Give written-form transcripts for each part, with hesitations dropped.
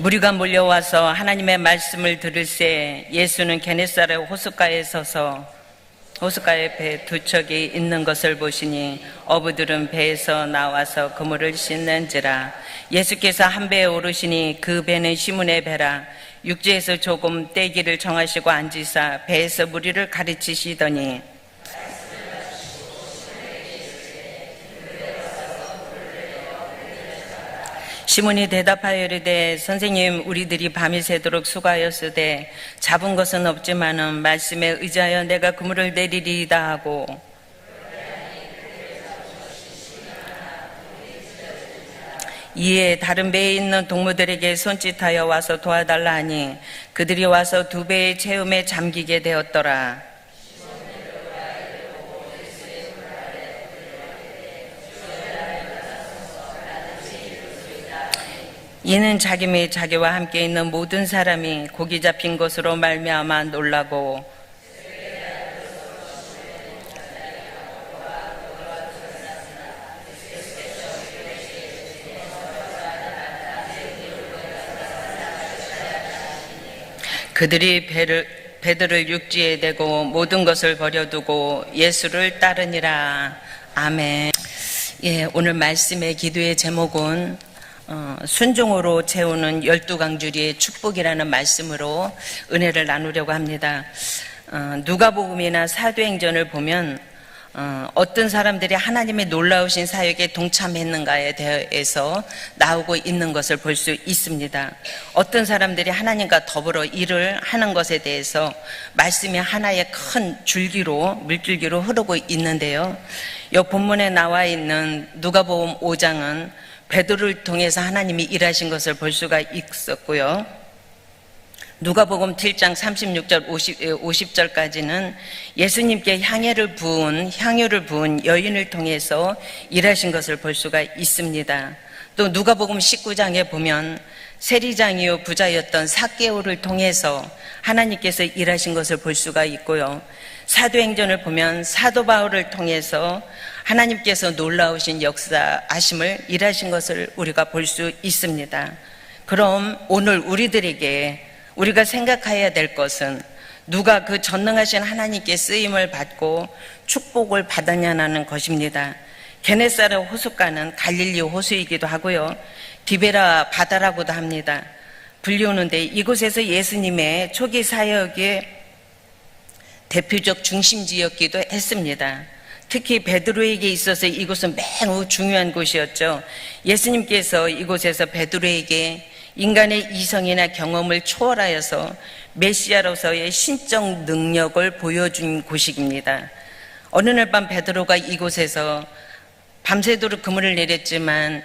무리가 몰려와서 하나님의 말씀을 들을새 예수는 게네사렛 호숫가에 서서 호숫가에 배 두 척이 있는 것을 보시니 어부들은 배에서 나와서 그물을 씻는지라. 예수께서 한 배에 오르시니 그 배는 시몬의 배라. 육지에서 조금 떼기를 정하시고 앉으사 배에서 무리를 가르치시더니 시몬이 대답하여 이르되 선생님, 우리들이 밤이 새도록 수고하였으되 잡은 것은 없지만은 말씀에 의지하여 내가 그물을 내리리이다 하고 이에 다른 배에 있는 동무들에게 손짓하여 와서 도와달라 하니 그들이 와서 두 배의 채움에 잠기게 되었더라. 이는 자기 및 자기와 함께 있는 모든 사람이 고기 잡힌 것으로 말미암아 놀라고 그들이 배들을 육지에 대고 모든 것을 버려두고 예수를 따르니라. 아멘. 예, 오늘 말씀의 기도의 제목은 순종으로 채우는 12강줄이의 축복이라는 말씀으로 은혜를 나누려고 합니다. 누가복음이나 사도행전을 보면 어떤 사람들이 하나님의 놀라우신 사역에 동참했는가에 대해서 나오고 있는 것을 볼 수 있습니다. 어떤 사람들이 하나님과 더불어 일을 하는 것에 대해서 말씀이 하나의 큰 줄기로 물줄기로 흐르고 있는데요. 이 본문에 나와 있는 누가복음 5장은 베드로를 통해서 하나님이 일하신 것을 볼 수가 있었고요. 누가복음 7장 36절 50절까지는 예수님께 향유를 부은 여인을 통해서 일하신 것을 볼 수가 있습니다. 또 누가복음 19장에 보면 세리장이요 부자였던 삭개오를 통해서 하나님께서 일하신 것을 볼 수가 있고요. 사도행전을 보면 사도 바울을 통해서 하나님께서 놀라우신 역사하심을 일하신 것을 우리가 볼 수 있습니다. 그럼 오늘 우리가 생각해야 될 것은 누가 그 전능하신 하나님께 쓰임을 받고 축복을 받았냐는 것입니다. 게네사렛 호숫가는 갈릴리 호수이기도 하고요. 디베라 바다라고도 합니다. 불리우는데 이곳에서 예수님의 초기 사역의 대표적 중심지였기도 했습니다. 특히 베드로에게 있어서 이곳은 매우 중요한 곳이었죠. 예수님께서 이곳에서 베드로에게 인간의 이성이나 경험을 초월하여서 메시아로서의 신적 능력을 보여준 곳입니다. 어느 날 밤 베드로가 이곳에서 밤새도록 그물을 내렸지만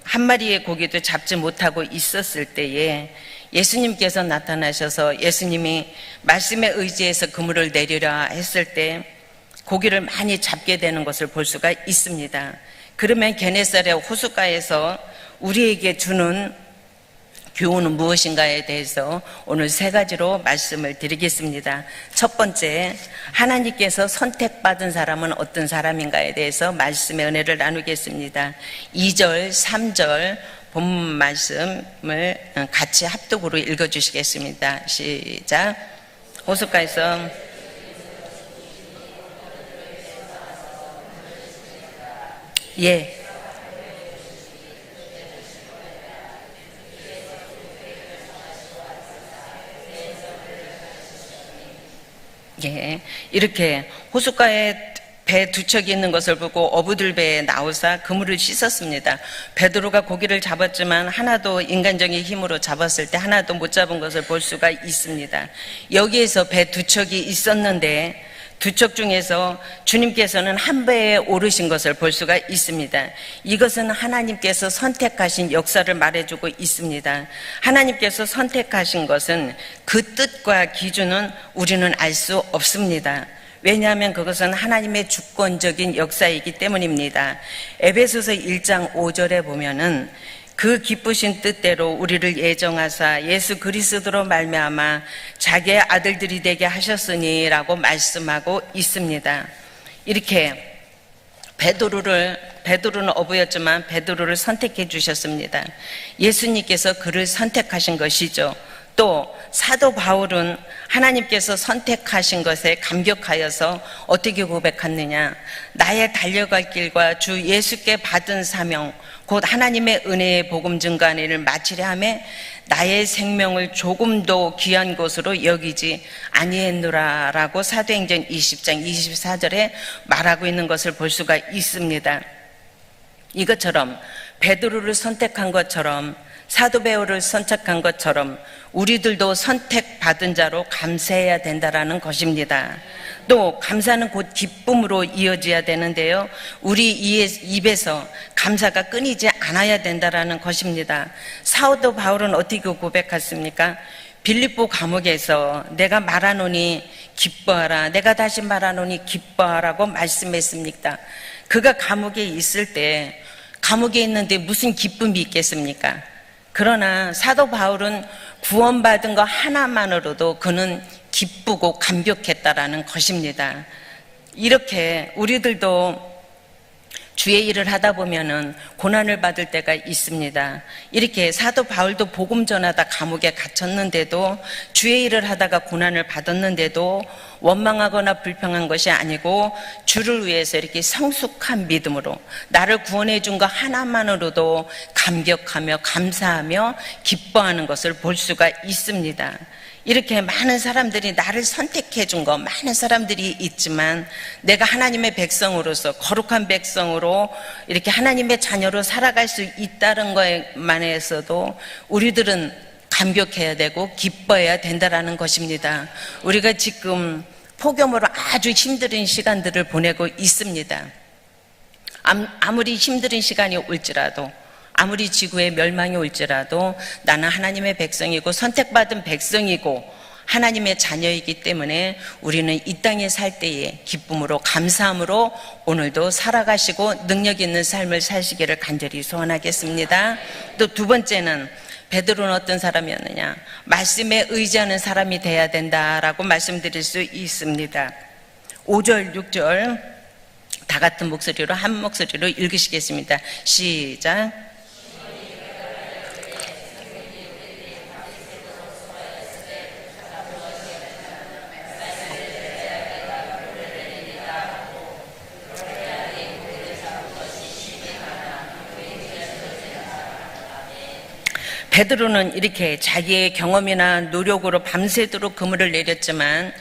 한 마리의 고기도 잡지 못하고 있었을 때에 예수님께서 나타나셔서 예수님이 말씀에 의지해서 그물을 내리라 했을 때 고기를 많이 잡게 되는 것을 볼 수가 있습니다. 그러면 게네사렛 호숫가에서 우리에게 주는 교훈은 무엇인가에 대해서 오늘 세 가지로 말씀을 드리겠습니다. 첫 번째, 하나님께서 선택받은 사람은 어떤 사람인가에 대해서 말씀의 은혜를 나누겠습니다. 2절, 3절 본문 말씀을 같이 합독으로 읽어주시겠습니다. 시작. 호숫가에서 예. 예, 이렇게 호숫가에 배 두 척이 있는 것을 보고 어부들 배에 나오사 그물을 씻었습니다. 베드로가 고기를 잡았지만 하나도 인간적인 힘으로 잡았을 때 하나도 못 잡은 것을 볼 수가 있습니다. 여기에서 배 두 척이 있었는데 두 척 중에서 주님께서는 한 배에 오르신 것을 볼 수가 있습니다. 이것은 하나님께서 선택하신 역사를 말해주고 있습니다. 하나님께서 선택하신 것은 그 뜻과 기준은 우리는 알 수 없습니다. 왜냐하면 그것은 하나님의 주권적인 역사이기 때문입니다. 에베소서 1장 5절에 보면은 그 기쁘신 뜻대로 우리를 예정하사 예수 그리스도로 말미암아 자기의 아들들이 되게 하셨으니 라고 말씀하고 있습니다. 이렇게 베드로는 어부였지만 베드로를 선택해 주셨습니다. 예수님께서 그를 선택하신 것이죠. 또 사도 바울은 하나님께서 선택하신 것에 감격하여서 어떻게 고백했느냐? 나의 달려갈 길과 주 예수께 받은 사명 곧 하나님의 은혜의 복음 증거하는 일을 마치려 하며 나의 생명을 조금도 귀한 것으로 여기지 아니했노라 라고 사도행전 20장 24절에 말하고 있는 것을 볼 수가 있습니다. 이것처럼 베드로를 선택한 것처럼 사도 바울을 선택한 것처럼 우리들도 선택받은 자로 감사해야 된다라는 것입니다. 또 감사는 곧 기쁨으로 이어져야 되는데요, 우리 입에서 감사가 끊이지 않아야 된다라는 것입니다. 사도 바울은 어떻게 고백했습니까? 빌립보 감옥에서 내가 말하노니 기뻐하라, 내가 다시 말하노니 기뻐하라고 말씀했습니다. 그가 감옥에 있을 때 감옥에 있는데 무슨 기쁨이 있겠습니까? 그러나 사도 바울은 구원받은 것 하나만으로도 그는 기쁘고 감격했다라는 것입니다. 이렇게 우리들도 주의 일을 하다 보면은 고난을 받을 때가 있습니다. 이렇게 사도 바울도 복음 전하다 감옥에 갇혔는데도 주의 일을 하다가 고난을 받았는데도 원망하거나 불평한 것이 아니고 주를 위해서 이렇게 성숙한 믿음으로 나를 구원해 준 것 하나만으로도 감격하며 감사하며 기뻐하는 것을 볼 수가 있습니다. 이렇게 많은 사람들이 나를 선택해 준 거, 많은 사람들이 있지만 내가 하나님의 백성으로서 거룩한 백성으로 이렇게 하나님의 자녀로 살아갈 수 있다는 것만에서도 우리들은 감격해야 되고 기뻐해야 된다는 것입니다. 우리가 지금 폭염으로 아주 힘든 시간들을 보내고 있습니다. 아무리 힘든 시간이 올지라도, 아무리 지구에 멸망이 올지라도 나는 하나님의 백성이고 선택받은 백성이고 하나님의 자녀이기 때문에 우리는 이 땅에 살 때에 기쁨으로 감사함으로 오늘도 살아가시고 능력 있는 삶을 사시기를 간절히 소원하겠습니다. 또 두 번째는 베드로는 어떤 사람이었느냐? 말씀에 의지하는 사람이 돼야 된다라고 말씀드릴 수 있습니다. 5절, 6절 다 같은 목소리로 한 목소리로 읽으시겠습니다. 시작. 베드로는 이렇게 자기의 경험이나 노력으로 밤새도록 그물을 내렸지만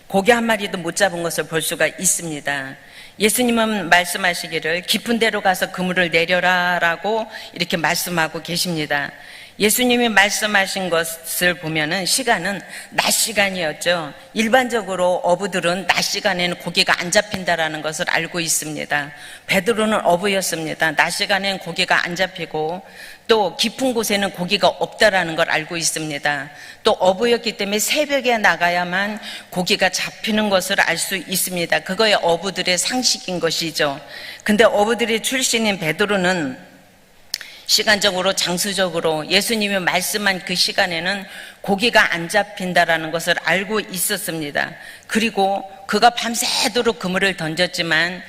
고기 한 마리도 못 잡은 것을 볼 수가 있습니다. 예수님은 말씀하시기를 깊은 데로 가서 그물을 내려라 라고 이렇게 말씀하고 계십니다. 예수님이 말씀하신 것을 보면은 시간은 낮 시간이었죠. 일반적으로 어부들은 낮 시간에는 고기가 안 잡힌다라는 것을 알고 있습니다. 베드로는 어부였습니다. 낮 시간에는 고기가 안 잡히고 또 깊은 곳에는 고기가 없다라는 걸 알고 있습니다. 또 어부였기 때문에 새벽에 나가야만 고기가 잡히는 것을 알 수 있습니다. 그거의 어부들의 상식인 것이죠. 근데 어부들의 출신인 베드로는 시간적으로 장수적으로 예수님이 말씀한 그 시간에는 고기가 안 잡힌다라는 것을 알고 있었습니다. 그리고 그가 밤새도록 그물을 던졌지만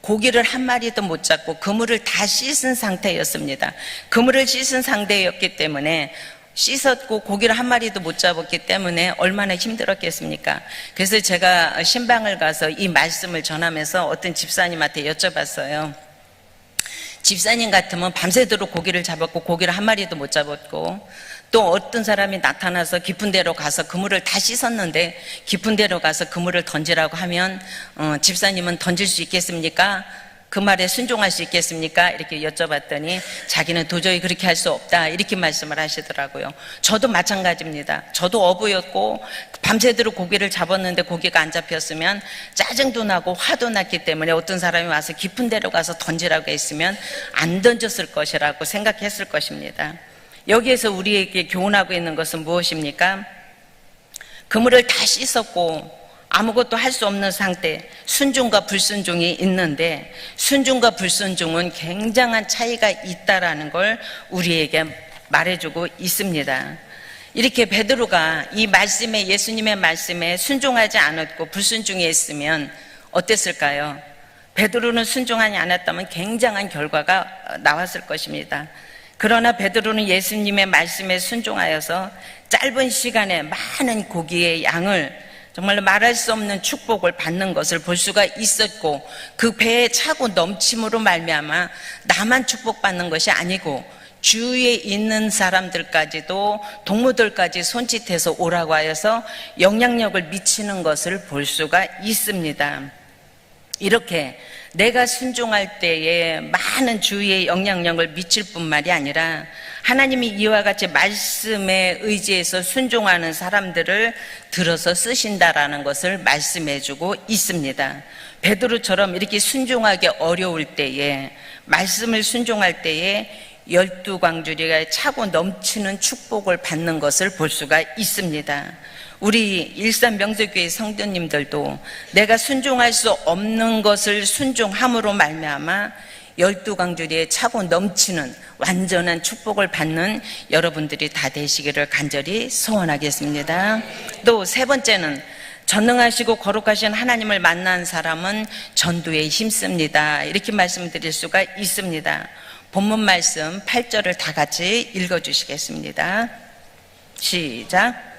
고기를 한 마리도 못 잡고 그물을 다 씻은 상태였습니다. 그물을 씻은 상태였기 때문에 씻었고 고기를 한 마리도 못 잡았기 때문에 얼마나 힘들었겠습니까? 그래서 제가 신방을 가서 이 말씀을 전하면서 어떤 집사님한테 여쭤봤어요. 집사님 같으면 밤새도록 고기를 잡았고 고기를 한 마리도 못 잡았고 또 어떤 사람이 나타나서 깊은 데로 가서 그물을 다 씻었는데 깊은 데로 가서 그물을 던지라고 하면 집사님은 던질 수 있겠습니까? 그 말에 순종할 수 있겠습니까? 이렇게 여쭤봤더니 자기는 도저히 그렇게 할 수 없다 이렇게 말씀을 하시더라고요. 저도 마찬가지입니다. 저도 어부였고 밤새도록 고기를 잡았는데 고기가 안 잡혔으면 짜증도 나고 화도 났기 때문에 어떤 사람이 와서 깊은 데로 가서 던지라고 했으면 안 던졌을 것이라고 생각했을 것입니다. 여기에서 우리에게 교훈하고 있는 것은 무엇입니까? 그물을 다 씻었고 아무것도 할 수 없는 상태, 순종과 불순종이 있는데 순종과 불순종은 굉장한 차이가 있다라는 걸 우리에게 말해주고 있습니다. 이렇게 베드로가 이 말씀에, 예수님의 말씀에 순종하지 않았고 불순종했으면 어땠을까요? 베드로는 순종하지 않았다면 굉장한 결과가 나왔을 것입니다. 그러나 베드로는 예수님의 말씀에 순종하여서 짧은 시간에 많은 고기의 양을 정말로 말할 수 없는 축복을 받는 것을 볼 수가 있었고, 그 배에 차고 넘침으로 말미암아 나만 축복받는 것이 아니고 주위에 있는 사람들까지도, 동무들까지 손짓해서 오라고 하여서 영향력을 미치는 것을 볼 수가 있습니다. 이렇게 내가 순종할 때에 많은 주위에 영향력을 미칠 뿐만이 아니라 하나님이 이와 같이 말씀에 의지해서 순종하는 사람들을 들어서 쓰신다라는 것을 말씀해주고 있습니다. 베드로처럼 이렇게 순종하기 어려울 때에, 말씀을 순종할 때에 12광주리가 차고 넘치는 축복을 받는 것을 볼 수가 있습니다. 우리 일산명세교회 성도님들도 내가 순종할 수 없는 것을 순종함으로 말미암아 12광주리에 차고 넘치는 완전한 축복을 받는 여러분들이 다 되시기를 간절히 소원하겠습니다. 또 세 번째는, 전능하시고 거룩하신 하나님을 만난 사람은 전도에 힘씁니다. 이렇게 말씀드릴 수가 있습니다. 본문 말씀 8절을 다 같이 읽어주시겠습니다. 시작.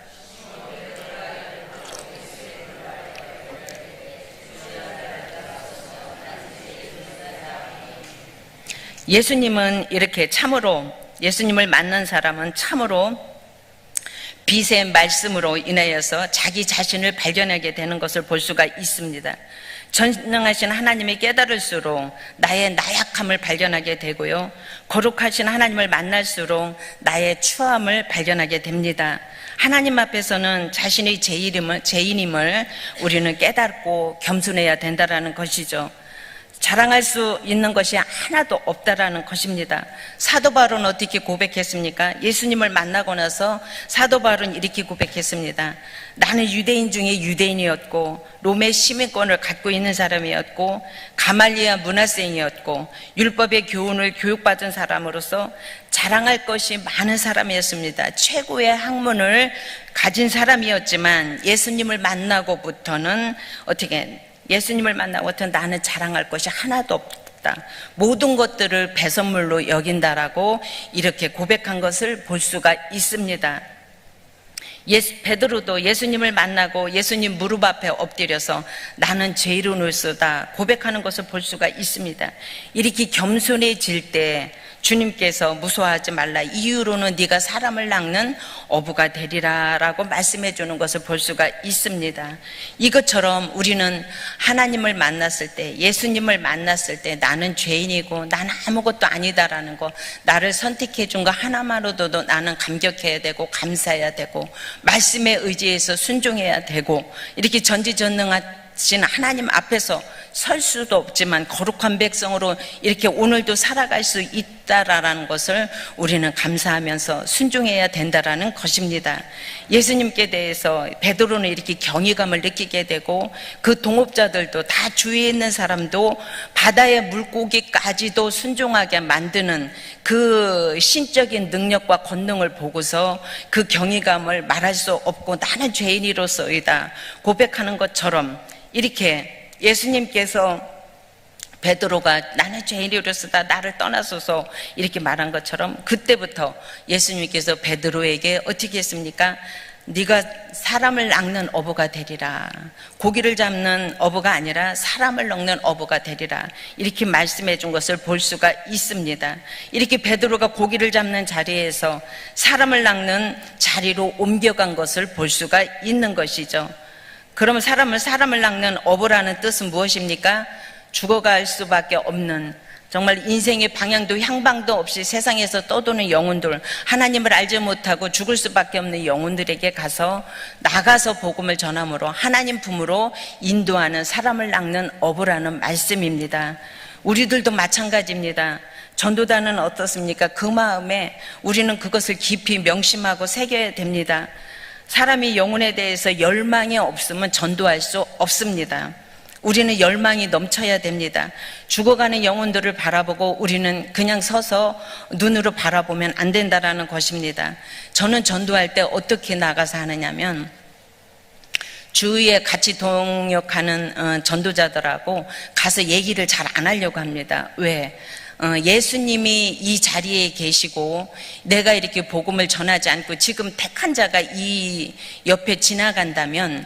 예수님은 이렇게 참으로, 예수님을 만난 사람은 참으로 빛의 말씀으로 인하여서 자기 자신을 발견하게 되는 것을 볼 수가 있습니다. 전능하신 하나님이 깨달을수록 나의 나약함을 발견하게 되고요, 거룩하신 하나님을 만날수록 나의 추함을 발견하게 됩니다. 하나님 앞에서는 자신의 죄인임을 우리는 깨닫고 겸손해야 된다는 것이죠. 자랑할 수 있는 것이 하나도 없다라는 것입니다. 사도 바울은 어떻게 고백했습니까? 예수님을 만나고 나서 사도 바울은 이렇게 고백했습니다. 나는 유대인 중에 유대인이었고 롬의 시민권을 갖고 있는 사람이었고 가말리아 문화생이었고 율법의 교훈을 교육받은 사람으로서 자랑할 것이 많은 사람이었습니다. 최고의 학문을 가진 사람이었지만 예수님을 만나고부터는 예수님을 만나고부터 나는 자랑할 것이 하나도 없다. 모든 것들을 배선물로 여긴다라고 이렇게 고백한 것을 볼 수가 있습니다. 베드로도 예수님을 만나고 예수님 무릎 앞에 엎드려서 나는 죄인으로서다 고백하는 것을 볼 수가 있습니다. 이렇게 겸손해질 때 주님께서 무서워하지 말라, 이유로는 네가 사람을 낚는 어부가 되리라 라고 말씀해 주는 것을 볼 수가 있습니다. 이것처럼 우리는 하나님을 만났을 때, 예수님을 만났을 때 나는 죄인이고 나는 아무것도 아니다라는 거, 나를 선택해 준 거 하나만으로도 나는 감격해야 되고 감사해야 되고 말씀에 의지해서 순종해야 되고, 이렇게 전지전능하신 하나님 앞에서 설 수도 없지만 거룩한 백성으로 이렇게 오늘도 살아갈 수 있다라는 것을 우리는 감사하면서 순종해야 된다라는 것입니다. 예수님께 대해서 베드로는 이렇게 경외감을 느끼게 되고, 그 동업자들도 다 주위에 있는 사람도 바다의 물고기까지도 순종하게 만드는 그 신적인 능력과 권능을 보고서 그 경외감을 말할 수 없고 나는 죄인이로서이다 고백하는 것처럼, 이렇게 예수님께서 베드로가 나는 죄인이로서다 나를 떠나소서 이렇게 말한 것처럼, 그때부터 예수님께서 베드로에게 어떻게 했습니까? 네가 사람을 낚는 어부가 되리라. 고기를 잡는 어부가 아니라 사람을 낚는 어부가 되리라. 이렇게 말씀해 준 것을 볼 수가 있습니다. 이렇게 베드로가 고기를 잡는 자리에서 사람을 낚는 자리로 옮겨간 것을 볼 수가 있는 것이죠. 그러면 사람을 낚는 어부라는 뜻은 무엇입니까? 죽어갈 수밖에 없는, 정말 인생의 방향도 향방도 없이 세상에서 떠도는 영혼들, 하나님을 알지 못하고 죽을 수밖에 없는 영혼들에게 나가서 복음을 전함으로 하나님 품으로 인도하는 사람을 낚는 어부라는 말씀입니다. 우리들도 마찬가지입니다. 전도단은 어떻습니까? 그 마음에 우리는 그것을 깊이 명심하고 새겨야 됩니다. 사람이 영혼에 대해서 열망이 없으면 전도할 수 없습니다. 우리는 열망이 넘쳐야 됩니다. 죽어가는 영혼들을 바라보고 우리는 그냥 서서 눈으로 바라보면 안 된다라는 것입니다. 저는 전도할 때 어떻게 나가서 하느냐면, 주위에 같이 동역하는 전도자들하고 가서 얘기를 잘 안 하려고 합니다. 왜? 예수님이 이 자리에 계시고 내가 이렇게 복음을 전하지 않고 지금 택한 자가 이 옆에 지나간다면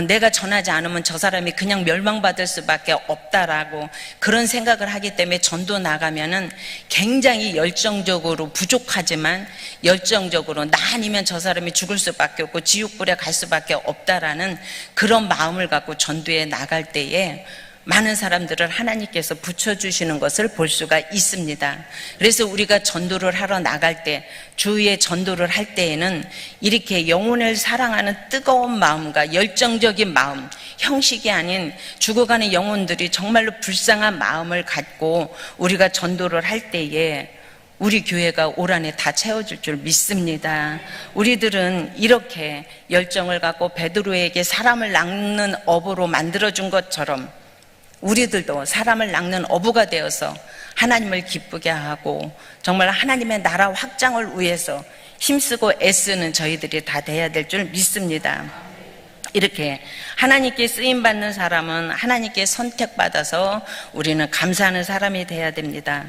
내가 전하지 않으면 저 사람이 그냥 멸망받을 수밖에 없다라고 그런 생각을 하기 때문에 전도 나가면은 굉장히 열정적으로 부족하지만 열정적으로 나 아니면 저 사람이 죽을 수밖에 없고 지옥불에 갈 수밖에 없다라는 그런 마음을 갖고 전도에 나갈 때에 많은 사람들을 하나님께서 붙여주시는 것을 볼 수가 있습니다. 그래서 우리가 전도를 하러 나갈 때, 주위에 전도를 할 때에는 이렇게 영혼을 사랑하는 뜨거운 마음과 열정적인 마음, 형식이 아닌 죽어가는 영혼들이 정말로 불쌍한 마음을 갖고 우리가 전도를 할 때에 우리 교회가 올 한해 다 채워질 줄 믿습니다. 우리들은 이렇게 열정을 갖고 베드로에게 사람을 낚는 어부로 만들어준 것처럼 우리들도 사람을 낚는 어부가 되어서 하나님을 기쁘게 하고 정말 하나님의 나라 확장을 위해서 힘쓰고 애쓰는 저희들이 다 돼야 될 줄 믿습니다. 이렇게 하나님께 쓰임받는 사람은 하나님께 선택받아서 우리는 감사하는 사람이 돼야 됩니다.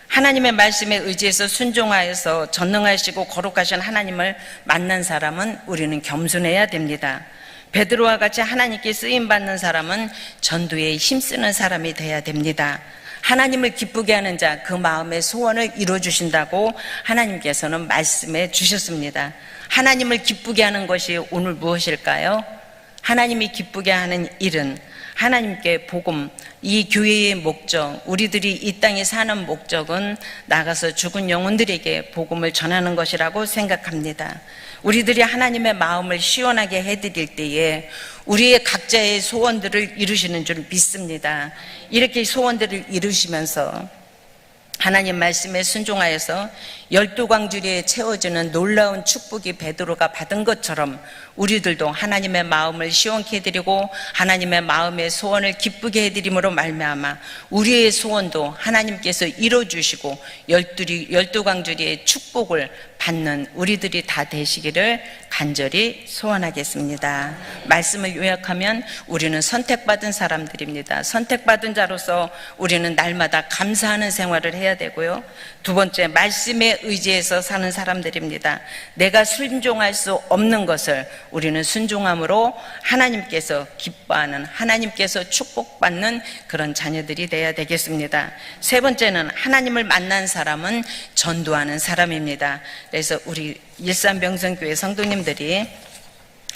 하나님의 말씀에 의지해서 순종하여서 전능하시고 거룩하신 하나님을 만난 사람은 우리는 겸손해야 됩니다. 베드로와 같이 하나님께 쓰임받는 사람은 전도에 힘쓰는 사람이 돼야 됩니다. 하나님을 기쁘게 하는 자, 그 마음의 소원을 이루어주신다고 하나님께서는 말씀해 주셨습니다. 하나님을 기쁘게 하는 것이 오늘 무엇일까요? 하나님이 기쁘게 하는 일은 하나님께 복음, 이 교회의 목적, 우리들이 이 땅에 사는 목적은 나가서 죽은 영혼들에게 복음을 전하는 것이라고 생각합니다. 우리들이 하나님의 마음을 시원하게 해드릴 때에 우리의 각자의 소원들을 이루시는 줄 믿습니다. 이렇게 소원들을 이루시면서 하나님 말씀에 순종하여서 12광주리에 채워지는 놀라운 축복이 베드로가 받은 것처럼 우리들도 하나님의 마음을 시원케 해드리고 하나님의 마음의 소원을 기쁘게 해드림으로 말미암아 우리의 소원도 하나님께서 이뤄주시고 12광주리의 축복을 받는 우리들이 다 되시기를 간절히 소원하겠습니다. 말씀을 요약하면 우리는 선택받은 사람들입니다. 선택받은 자로서 우리는 날마다 감사하는 생활을 해야 되고요. 두 번째, 말씀에 의지해서 사는 사람들입니다. 내가 순종할 수 없는 것을 우리는 순종함으로 하나님께서 기뻐하는, 하나님께서 축복받는 그런 자녀들이 되어야 되겠습니다. 세 번째는 하나님을 만난 사람은 전도하는 사람입니다. 그래서 우리 일산병성교회 성도님들이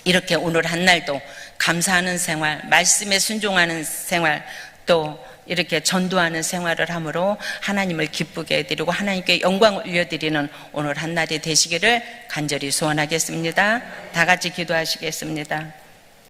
이렇게 오늘 한 날도 감사하는 생활, 말씀에 순종하는 생활, 또 이렇게 전도하는 생활을 함으로 하나님을 기쁘게 해드리고 하나님께 영광을 올려드리는 오늘 한 날이 되시기를 간절히 소원하겠습니다. 다 같이 기도하시겠습니다.